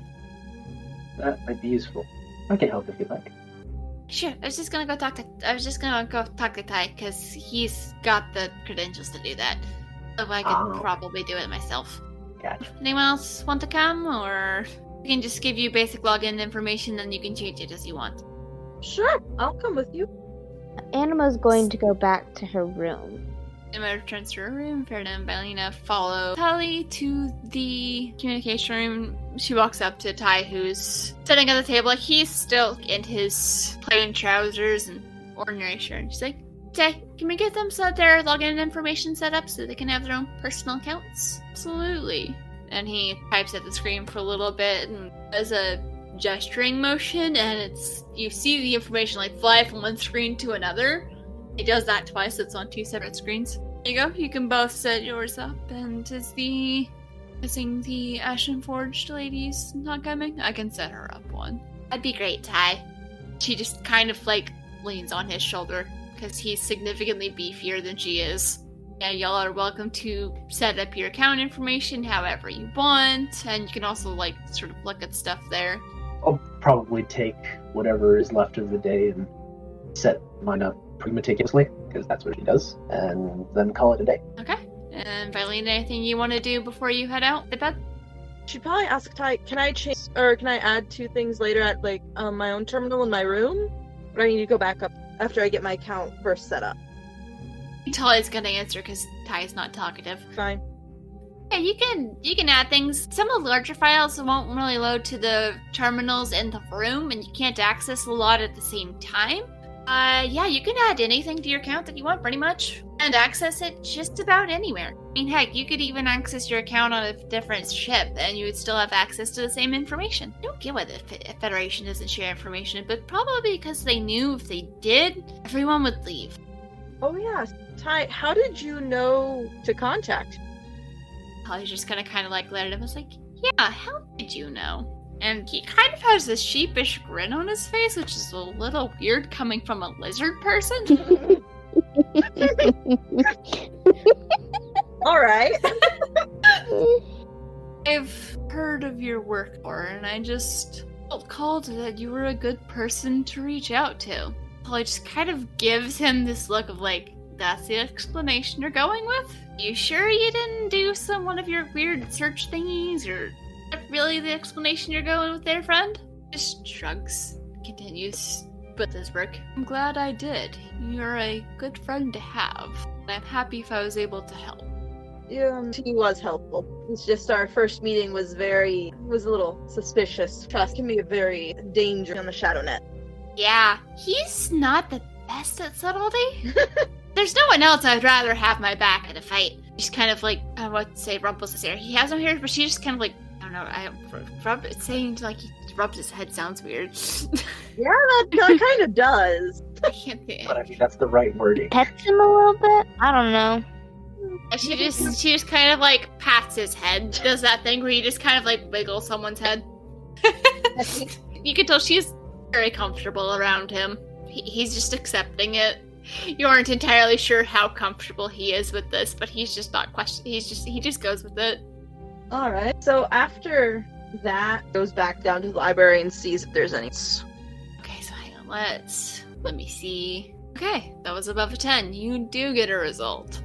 That might be useful. I can help if you'd like. Sure. I was just gonna go talk to Ty, because he's got the credentials to do that. So I could probably do it myself. Gotcha. Anyone else want to come, or we can just give you basic login information and you can change it as you want? Sure, I'll come with you. Anima's going to go back to her room. Emma returns to her room. Ferda and Bylina follow Tali to the communication room. She walks up to Ty, who's sitting at the table. Like, he's still in his plain trousers and ordinary shirt. And she's like, "Ty, can we get them so that their login information set up so they can have their own personal accounts?" "Absolutely." And he types at the screen for a little bit and does a gesturing motion, and you see the information like fly from one screen to another. He does that twice. It's on two separate screens. There you go. You can both set yours up. And is the Ashen Forged lady's not coming? I can set her up one. That'd be great, Ty. She just kind of like leans on his shoulder because he's significantly beefier than she is. Yeah, y'all are welcome to set up your account information however you want, and you can also like sort of look at stuff there. I'll probably take whatever is left of the day and set mine up pretty meticulously, because that's what she does, and then call it a day. Okay. And Bylina, anything you want to do before you head out to bed? She'd probably ask Ty, can I change, or can I add 2 things later at like my own terminal in my room? Or I need to go back up after I get my account first set up? Tali's gonna answer because Ty's not talkative. Fine. Yeah, you can add things. Some of the larger files won't really load to the terminals in the room, and you can't access a lot at the same time. Yeah, you can add anything to your account that you want, pretty much. And access it just about anywhere. I mean, heck, you could even access your account on a different ship, and you would still have access to the same information. I don't get why the Federation doesn't share information, but probably because they knew if they did, everyone would leave. Oh yeah, Ty, how did you know to contact? I was just gonna kind of like let it. I was like, yeah, how did you know? And he kind of has this sheepish grin on his face, which is a little weird coming from a lizard person. All right. I've heard of your work before, and I just felt called that you were a good person to reach out to. Polly just kind of gives him this look of like, that's the explanation you're going with? You sure you didn't do one of your weird search thingies, or is that really the explanation you're going with there, friend? Just shrugs, continues with his work. I'm glad I did. You're a good friend to have. I'm happy if I was able to help. Yeah, he was helpful. It's just our first meeting was a little suspicious. Trust can be a very dangerous on the shadow net. Yeah, he's not the best at subtlety. There's no one else I'd rather have my back in a fight. She's kind of like, I would say Rumple's his hair. He has no hair, but she just kind of like, I don't know, saying like he rubbed his head sounds weird. Yeah, that kind of does. I can't think. But I mean, that's the right wording. Pets him a little bit? I don't know. She just kind of like pats his head, does that thing where you just kind of like wiggle someone's head. You can tell she's very comfortable around him. He's just accepting it. You aren't entirely sure how comfortable he is with this, but he's just not questioning. He just goes with it. All right. So after that, goes back down to the library and sees if there's any. Okay, so hang on. Let me see. Okay, that was above a 10. You do get a result.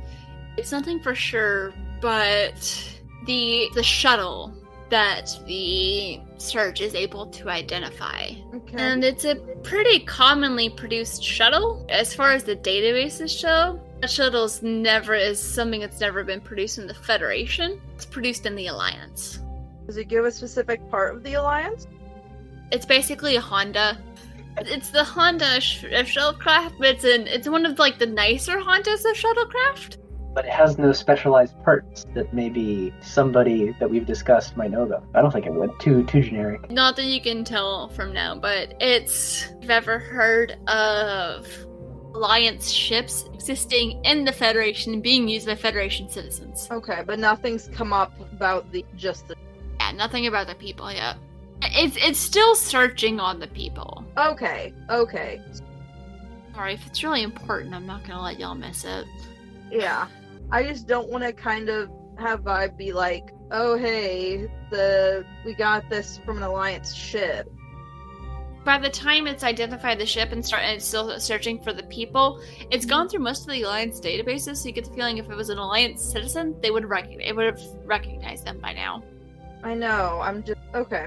It's nothing for sure, but the shuttle that the search is able to identify. Okay. And it's a pretty commonly produced shuttle. As far as the databases show, that shuttle is something that's never been produced in the Federation. It's produced in the Alliance. Does it give a specific part of the Alliance? It's basically a Honda. It's the Honda of shuttlecraft, but it's one of like the nicer Hondas of shuttlecraft. But it has no specialized parts that maybe somebody that we've discussed might know about. I don't think it would. Too generic. Not that you can tell from now, but if you've ever heard of Alliance ships existing in the Federation and being used by Federation citizens. Okay, but nothing's come up about Yeah, nothing about the people yet. It's still searching on the people. Okay. Alright, if it's really important, I'm not gonna let y'all miss it. Yeah. I just don't want to kind of have vibe be like, oh hey, we got this from an Alliance ship. By the time it's identified the ship and it's still searching for the people, it's gone through most of the Alliance databases, so you get the feeling if it was an Alliance citizen, it would have recognized them by now. I know, I'm just... Okay.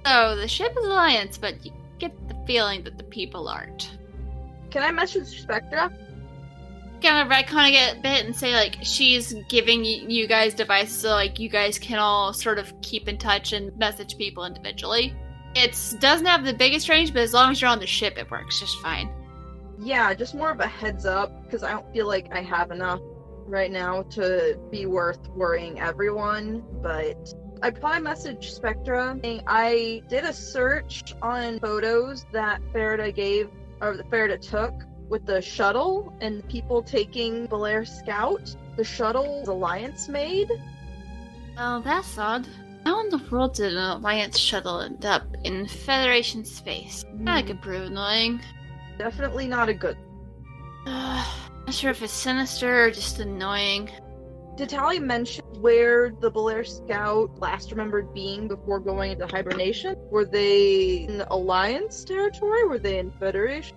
So, the ship is Alliance, but you get the feeling that the people aren't. Can I message Spectra? Kind of get a bit and say, like, she's giving you guys devices so, like, you guys can all sort of keep in touch and message people individually. It doesn't have the biggest range, but as long as you're on the ship, it works just fine. Yeah, just more of a heads up, because I don't feel like I have enough right now to be worth worrying everyone, but I probably messaged Spectra saying I did a search on photos that Farida took with the shuttle and the people taking Belair Scout. The shuttle is Alliance made. Oh, that's odd. How in the world did an Alliance shuttle end up in Federation space? That could prove annoying. Definitely not a good. Not sure if it's sinister or just annoying. Did Tali mention where the Belair Scout last remembered being before going into hibernation? Were they in Alliance territory? Were they in Federation?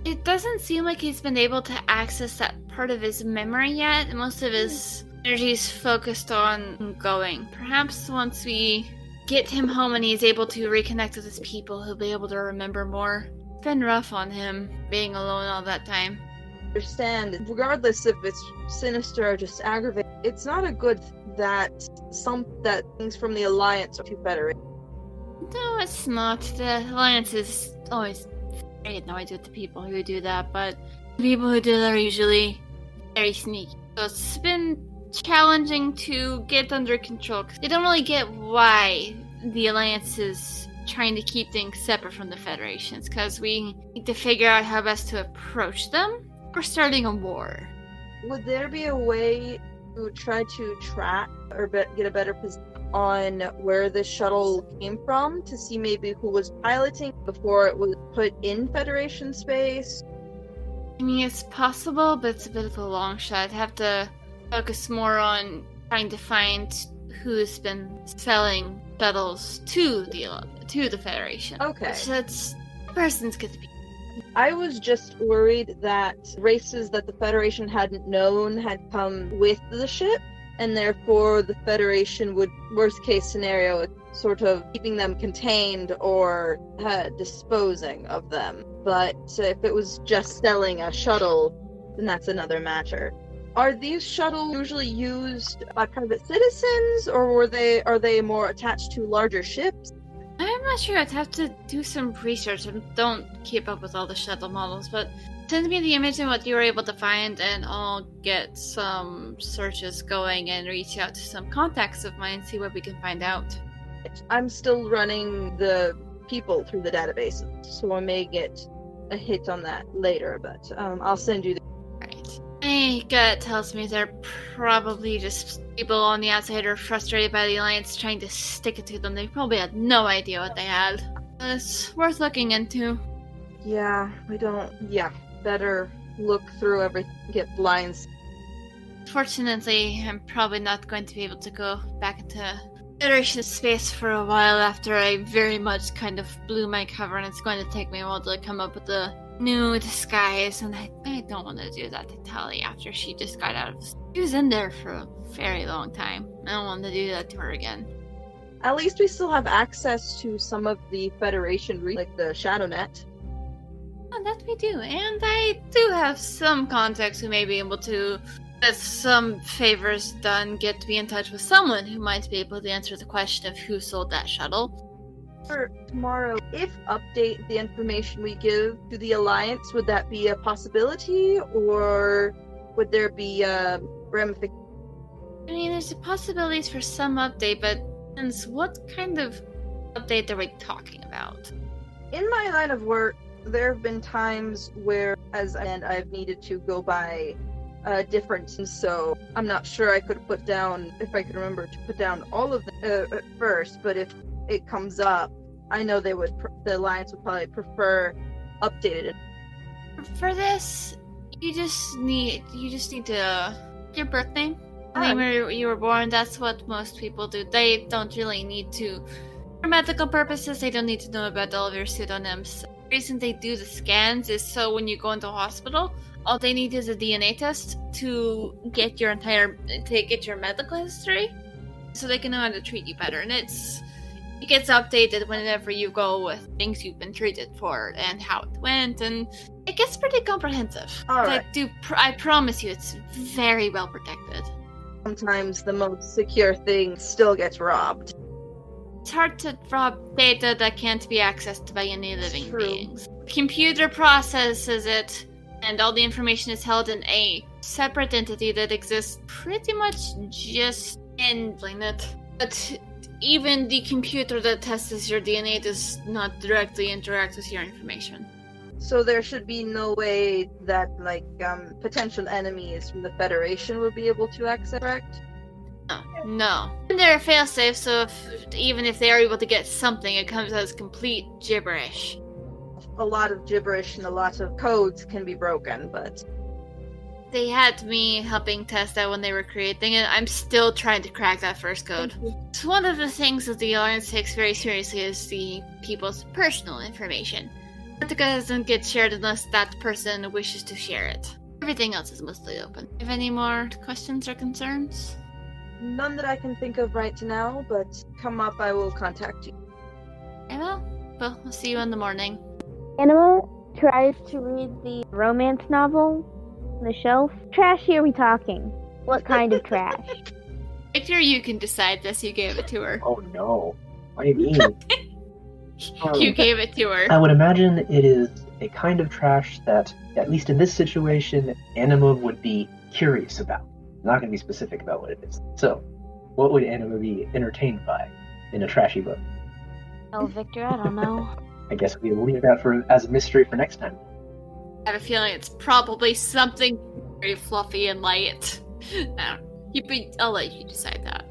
It doesn't seem like he's been able to access that part of his memory yet. Most of his energy's focused on going. Perhaps once we get him home and he's able to reconnect with his people, he'll be able to remember more. It's been rough on him, being alone all that time. Understand, regardless if it's sinister or just aggravating, it's not a good that things from the Alliance are too Federation. No, it's not. The Alliance is always I had no idea the people who do that, but the people who do that are usually very sneaky. So it's been challenging to get under control, because they don't really get why the Alliance is trying to keep things separate from the Federations, because we need to figure out how best to approach them. We're starting a war. Would there be a way to try to track or get a better position on where the shuttle came from to see maybe who was piloting before it was put in Federation space? I mean, it's possible, but it's a bit of a long shot. I'd have to focus more on trying to find who's been selling shuttles to the Federation. Okay. That's person's gonna be. I was just worried that races that the Federation hadn't known had come with the ship, and therefore the Federation would, worst case scenario, sort of keeping them contained or disposing of them. But if it was just selling a shuttle, then that's another matter. Are these shuttles usually used by private citizens, or are they more attached to larger ships? I'm not sure. I'd have to do some research and don't keep up with all the shuttle models, but send me the image and what you were able to find, and I'll get some searches going and reach out to some contacts of mine, see what we can find out. I'm still running the people through the databases, so I may get a hit on that later, but I'll send you the... Right. My gut tells me they're probably just people on the outside who are frustrated by the Alliance trying to stick it to them. They probably had no idea what they had. It's worth looking into. Yeah, better look through everything, get blinds. Fortunately, I'm probably not going to be able to go back into Federation space for a while after I very much kind of blew my cover, and it's going to take me a while to come up with a new disguise, and I don't want to do that to Tali after she just got out of this. She was in there for a very long time. I don't want to do that to her again. At least we still have access to some of the Federation, like the ShadowNet. Oh, that we do, and I do have some contacts who may be able to, with some favors done, get to be in touch with someone who might be able to answer the question of who sold that shuttle. For tomorrow, if update the information we give to the Alliance, would that be a possibility, or would there be ramifications? I mean, there's a possibilities for some update, but what kind of update are we talking about? In my line of work, there have been times where, I've needed to go by different, so I'm not sure I could put down, if I could remember to put down all of them at first, but if it comes up, I know the Alliance would probably prefer updated. For this, you just need to your birthday, the name where you were born. That's what most people do. They don't really need to, for medical purposes, they don't need to know about all of your pseudonyms. The reason they do the scans is so when you go into a hospital, all they need is a DNA test to get your medical history, so they can know how to treat you better. And it gets updated whenever you go with things you've been treated for and how it went, and it gets pretty comprehensive. Right. I promise you, it's very well protected. Sometimes the most secure thing still gets robbed. It's hard to rob data that can't be accessed by any living True. beings. The computer processes it, and all the information is held in a separate entity that exists pretty much just in Planet. But even the computer that tests your DNA does not directly interact with your information. So there should be no way that, potential enemies from the Federation would be able to access, correct? No. And they're failsafe, so even if they are able to get something, it comes out as complete gibberish. A lot of gibberish and a lot of codes can be broken, but... They had me helping test that when they were creating it. I'm still trying to crack that first code. So one of the things that the Alliance takes very seriously is the people's personal information. But it doesn't get shared unless that person wishes to share it. Everything else is mostly open. Have any more questions or concerns? None that I can think of right now, but come up, I will contact you. I will. Well, I'll see you in the morning. Anima tries to read the romance novel on the shelf. Trashy are we talking? What kind of trash? Right here you can decide this. You gave it to her. Oh no. What do you mean? You gave it to her. I would imagine it is a kind of trash that, at least in this situation, Anima would be curious about. I'm not going to be specific about what it is. So, what would Anima be entertained by in a trashy book? Oh, Victor, I don't know. I guess we'll leave that as a mystery for next time. I have a feeling it's probably something very fluffy and light. I'll let you decide that.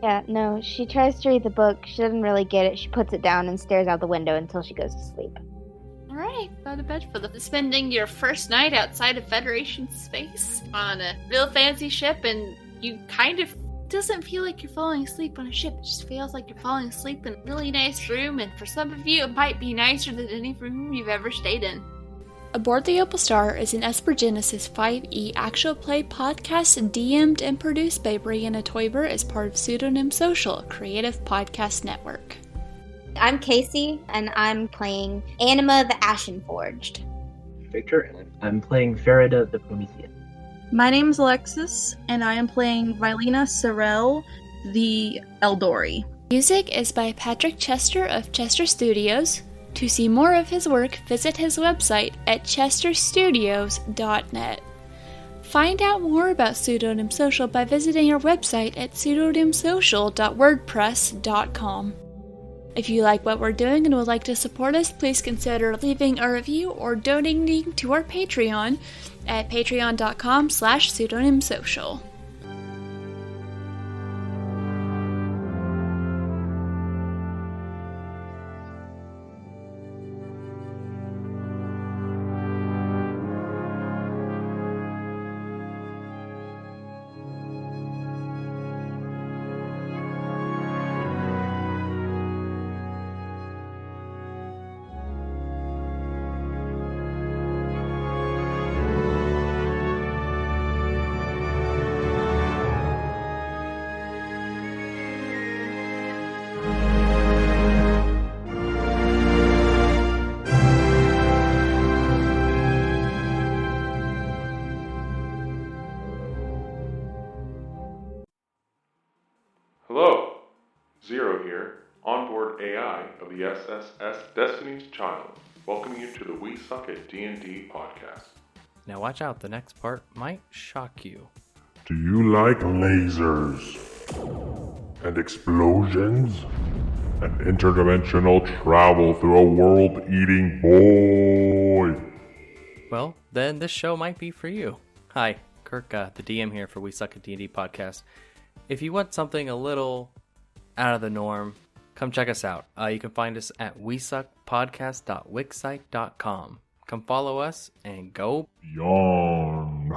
Yeah, no, she tries to read the book. She doesn't really get it. She puts it down and stares out the window until she goes to sleep. Alright, go to bed for spending your first night outside of Federation space on a real fancy ship, and you kind of doesn't feel like you're falling asleep on a ship. It just feels like you're falling asleep in a really nice room, and for some of you, it might be nicer than any room you've ever stayed in. Aboard the Opal Star is an Esper Genesis 5e actual play podcast DM'd and produced by Brianna Toiber as part of Pseudonym Social, a creative podcast network. I'm Casey, and I'm playing Anima the Ashen Forged. Victor, and I'm playing Farida the Promethean. My name's Alexis, and I am playing Vilena Sorel, the Eldori. Music is by Patrick Chester of Chester Studios. To see more of his work, visit his website at chesterstudios.net. Find out more about Pseudonym Social by visiting our website at pseudonymsocial.wordpress.com. If you like what we're doing and would like to support us, please consider leaving a review or donating to our Patreon at patreon.com/pseudonymsocial. Hello, Zero here, onboard AI of the SSS Destiny's Child, welcoming you to the We Suck at D&D podcast. Now watch out, the next part might shock you. Do you like lasers? And explosions? And interdimensional travel through a world-eating boy? Well, then this show might be for you. Hi, Kirk, the DM here for We Suck at D&D podcast. If you want something a little out of the norm, come check us out. You can find us at wesuckpodcast.wixsite.com. Come follow us and go Yawn.